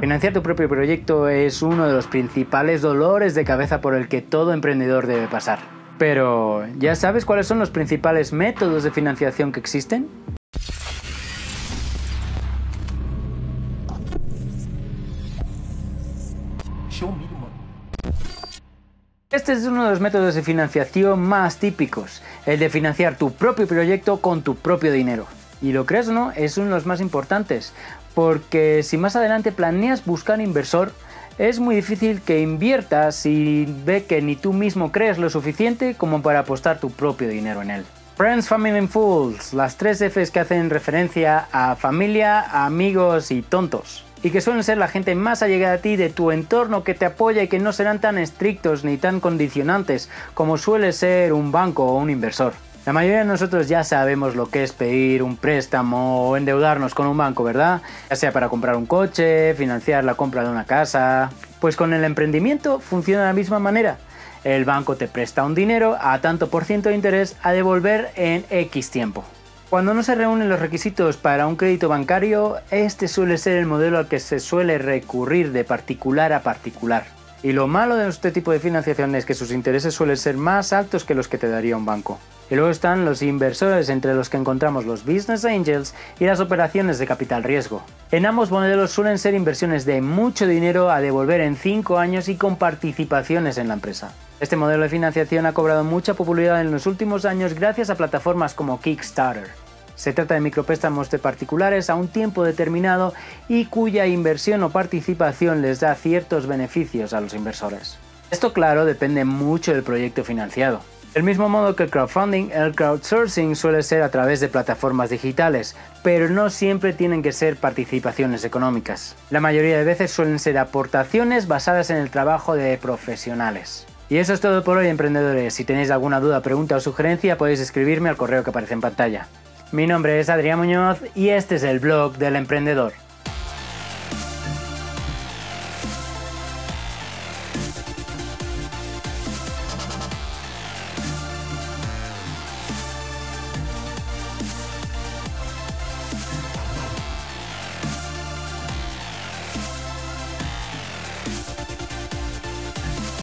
Financiar tu propio proyecto es uno de los principales dolores de cabeza por el que todo emprendedor debe pasar. Pero, ¿ya sabes cuáles son los principales métodos de financiación que existen? Este es uno de los métodos de financiación más típicos, el de financiar tu propio proyecto con tu propio dinero. Y lo creas o no, es uno de los más importantes, porque si más adelante planeas buscar inversor, es muy difícil que inviertas si ve que ni tú mismo crees lo suficiente como para apostar tu propio dinero en él. Friends, Family and Fools, las 3 Fs que hacen referencia a familia, amigos y tontos. Y que suelen ser la gente más allegada a ti de tu entorno que te apoya y que no serán tan estrictos ni tan condicionantes como suele ser un banco o un inversor. La mayoría de nosotros ya sabemos lo que es pedir un préstamo o endeudarnos con un banco, ¿verdad? Ya sea para comprar un coche, financiar la compra de una casa. Pues con el emprendimiento funciona de la misma manera. El banco te presta un dinero a tanto por ciento de interés a devolver en X tiempo. Cuando no se reúnen los requisitos para un crédito bancario, este suele ser el modelo al que se suele recurrir de particular a particular. Y lo malo de este tipo de financiación es que sus intereses suelen ser más altos que los que te daría un banco. Y luego están los inversores, entre los que encontramos los business angels y las operaciones de capital riesgo. En ambos modelos suelen ser inversiones de mucho dinero a devolver en 5 años y con participaciones en la empresa. Este modelo de financiación ha cobrado mucha popularidad en los últimos años gracias a plataformas como Kickstarter. Se trata de micropréstamos de particulares a un tiempo determinado y cuya inversión o participación les da ciertos beneficios a los inversores. Esto, claro, depende mucho del proyecto financiado. Del mismo modo que el crowdfunding, el crowdsourcing suele ser a través de plataformas digitales, pero no siempre tienen que ser participaciones económicas. La mayoría de veces suelen ser aportaciones basadas en el trabajo de profesionales. Y eso es todo por hoy, emprendedores. Si tenéis alguna duda, pregunta o sugerencia, podéis escribirme al correo que aparece en pantalla. Mi nombre es Adrián Muñoz y este es el blog del emprendedor.